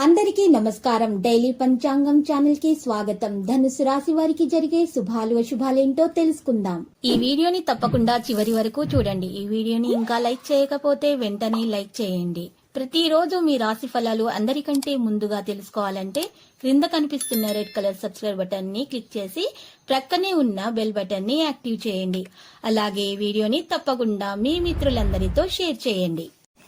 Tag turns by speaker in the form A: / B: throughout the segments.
A: అందరికీ నమస్కారం. డైలీ పంచాంగం ఛానల్ కి స్వాగతం. ధనుసు రాశి వారికి జరిగే శుభాలు అశుభాలేంటో తెలుసుకుందాం. ఈ వీడియోని తప్పకుండా చివరి వరకు చూడండి. ఈ వీడియోని ఇంకా లైక్ చేయకపోతే వెంటనే లైక్ చేయండి. ప్రతిరోజు మీ రాశి ఫలాలు అందరికంటే ముందుగా తెలుసుకోవాలంటే క్రింద కనిపిస్తున్న రెడ్ కలర్ సబ్స్క్రైబ్ బటన్ ని క్లిక్ చేసి ప్రక్కనే ఉన్న బెల్ బటన్ ని యాక్టివ్ చేయండి. అలాగే వీడియోని తప్పకుండా మీ మిత్రులందరితో షేర్ చేయండి.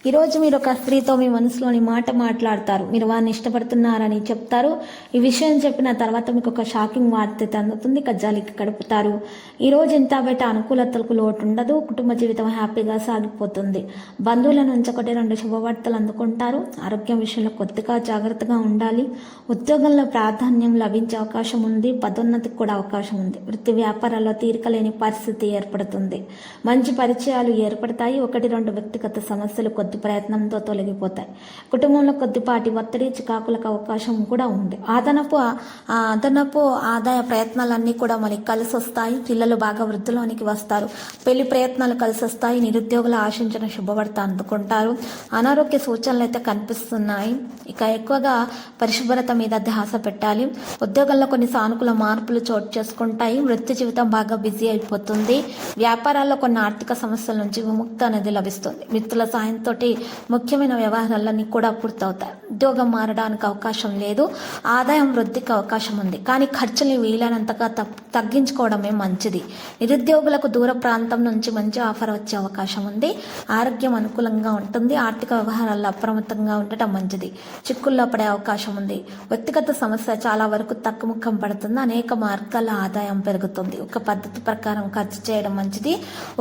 A: ఈ రోజు మీరు ఒక స్త్రీతో మీ మనసులోని మాట మాట్లాడతారు. మీరు వారిని ఇష్టపడుతున్నారని చెప్తారు. ఈ విషయం చెప్పిన తర్వాత మీకు ఒక షాకింగ్ వార్త అందుతుంది. కజ్జాలికి గడుపుతారు. ఈ రోజు ఇంత బయట అనుకూలతలకు లోటు ఉండదు. కుటుంబ జీవితం హ్యాపీగా సాగిపోతుంది. బంధువుల నుంచి ఒకటి రెండు శుభవార్తలు అందుకుంటారు. ఆరోగ్యం విషయంలో కొద్దిగా జాగ్రత్తగా ఉండాలి. ఉద్యోగంలో ప్రాధాన్యం లభించే అవకాశం ఉంది. పదోన్నతికి కూడా అవకాశం ఉంది. వృత్తి వ్యాపారాల్లో తీరిక లేని పరిస్థితి ఏర్పడుతుంది. మంచి పరిచయాలు ఏర్పడతాయి. ఒకటి రెండు వ్యక్తిగత సమస్యలు కొద్ది ప్రయత్నంతో తొలగిపోతాయి. కుటుంబంలో కొద్దిపాటి ఒత్తిడి చికాకులకు అవకాశం కూడా ఉంది. అదనపు ఆదాయ ప్రయత్నాలన్నీ కూడా మనకి కలిసి వస్తాయి. పిల్లలు బాగా వృద్ధిలోనికి వస్తారు. పెళ్లి ప్రయత్నాలు కలిసి వస్తాయి. నిరుద్యోగులు ఆశించిన శుభవార్త అందుకుంటారు. అనారోగ్య సూచనలు అయితే కనిపిస్తున్నాయి. ఇక ఎక్కువగా పరిశుభ్రత మీద ధ్యాస పెట్టాలి. ఉద్యోగంలో కొన్ని సానుకూల మార్పులు చోటు చేసుకుంటాయి. వృత్తి జీవితం బాగా బిజీ అయిపోతుంది. వ్యాపారాల్లో కొన్ని ఆర్థిక సమస్యల నుంచి విముక్తి అనేది లభిస్తుంది. మిత్రుల సాయంతో ముఖ్యమైన వ్యవహారాలన్నీ కూడా పూర్తవుతాయి. ఉద్యోగం మారడానికి అవకాశం లేదు. ఆదాయం వృద్ధికి అవకాశం ఉంది. కానీ ఖర్చుల్ని వీలైనంతగా తగ్గించుకోవడమే మంచిది. నిరుద్యోగులకు దూర ప్రాంతం నుంచి మంచి ఆఫర్ వచ్చే అవకాశం ఉంది. ఆరోగ్యం అనుకూలంగా ఉంటుంది. ఆర్థిక వ్యవహారాల్లో అప్రమత్తంగా ఉండటం మంచిది. చిక్కుల్లో పడే అవకాశం ఉంది. వ్యక్తిగత సమస్య చాలా వరకు తక్కుముఖం పడుతుంది. అనేక మార్గాల ఆదాయం పెరుగుతుంది. ఒక పద్ధతి ప్రకారం ఖర్చు చేయడం మంచిది.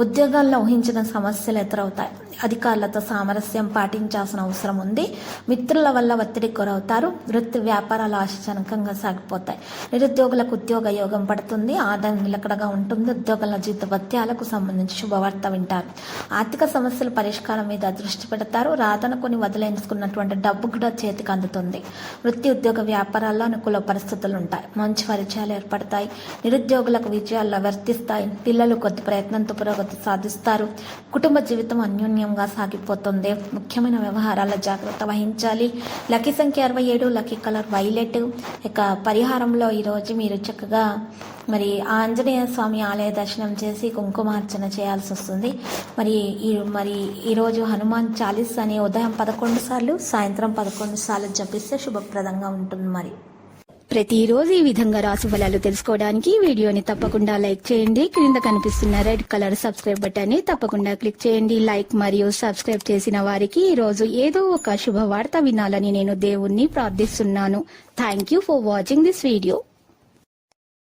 A: ఉద్యోగాల్లో ఊహించిన సమస్యలు ఎదురవుతాయి. అధికారులతో సామరస్యం పాటించాల్సిన అవసరం ఉంది. మిత్రుల వల్ల ఒత్తిడి గురవుతారు. వృత్తి వ్యాపారాలు ఆశాజనకంగా సాగిపోతాయి. నిరుద్యోగులకు ఉద్యోగ యోగం పడుతుంది. ఆదాయం నిలకడగా ఉంటుంది. ఉద్యోగాల జీతభత్యాలకు సంబంధించి శుభవార్త వింటారు. ఆర్థిక సమస్యల పరిష్కారం మీద దృష్టి పెడతారు. రాదనుకుని వదిలేసుకున్నటువంటి డబ్బు కూడా చేతికి అందుతుంది. వృత్తి ఉద్యోగ వ్యాపారాల్లో అనుకూల పరిస్థితులు ఉంటాయి. మంచి పరిచయాలు ఏర్పడతాయి. నిరుద్యోగులకు విజయాల్లో వర్తిస్తాయి. పిల్లలు కొద్ది ప్రయత్నంతో పురోగతి సాధిస్తారు. కుటుంబ జీవితం అన్యోన్యంగా సాగిపోతుంది. ముఖ్యమైన వ్యవహారాల జాగ్రత్త వహించాలి. లక్కీ సంఖ్య 67, లక్కీ కలర్ వైలెట్. ఇక పరిహారంలో ఈరోజు మీరు చక్కగా ఆంజనేయ స్వామి ఆలయ దర్శనం చేసి కుంకుమార్చన చేయాల్సి వస్తుంది. ఈరోజు హనుమాన్ చాలీస్ అని ఉదయం 11 సార్లు సాయంత్రం 11 సార్లు జపిస్తే శుభప్రదంగా ఉంటుంది. ప్రతిరోజు ఈ విధంగా రాశి ఫలాలు తెలుసుకోవడానికి వీడియోని తప్పకుండా లైక్ చేయండి. క్రింద కనిపిస్తున్న రెడ్ కలర్ సబ్స్క్రైబ్ బటన్ ని తప్పకుండా క్లిక్ చేయండి. లైక్ మరియు సబ్స్క్రైబ్ చేసిన వారికి ఈ రోజు ఏదో ఒక శుభవార్త వినాలని నేను దేవుణ్ణి ప్రార్థిస్తున్నాను. Thank you for watching this video.